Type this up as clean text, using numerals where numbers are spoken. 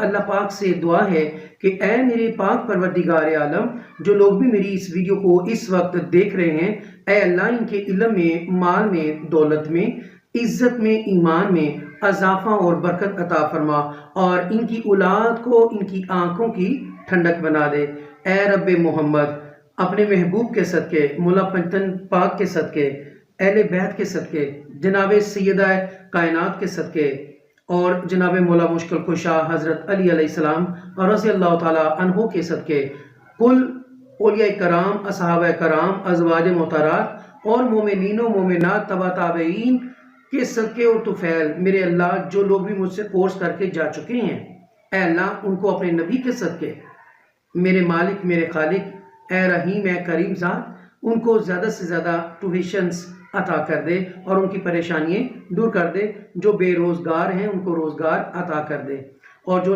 अल्लाह पाक से दुआ है कि ऐ मेरे पाक परवरदिगार आलम, जो लोग भी मेरी इस वीडियो को इस वक्त देख रहे हैं, ऐ अल्लाह इनके इल्म में, माल में, दौलत में, इज्जत में, ईमान में अजाफा और बरकत अता फरमा और इनकी औलाद को इनकी आंखों की ठंडक बना दे। ऐ रब्बे मोहम्मद, अपने महबूब के सदके, मुला पंचतन पाक के सदके, अहले बैत के सदके, जनाब सैयदा कायनात के सदके और जनाब मौला मुश्किल कुशा हज़रत अली अलैहिस्सलाम और रज़ी अल्लाह ताला अन्हो के सदके, कुल औलिया कराम, असहाबा कराम, अज़वाज मोहतरात और मोमिनीन व मोमिनात तबा ताबईन के सदके और तुफैल, मेरे अल्लाह जो लोग भी मुझसे कोर्स करके जा चुके हैं, ऐ अल्लाह उनको अपने नबी के सदके, मेरे मालिक, मेरे खालिक, ऐ रहीम, ऐ करीम ज़ात, उनको ज़्यादा से ज़्यादा ट्यूशन्स अता कर दे और उनकी परेशानियाँ दूर कर दे। जो बेरोज़गार हैं उनको रोज़गार अता कर दे और जो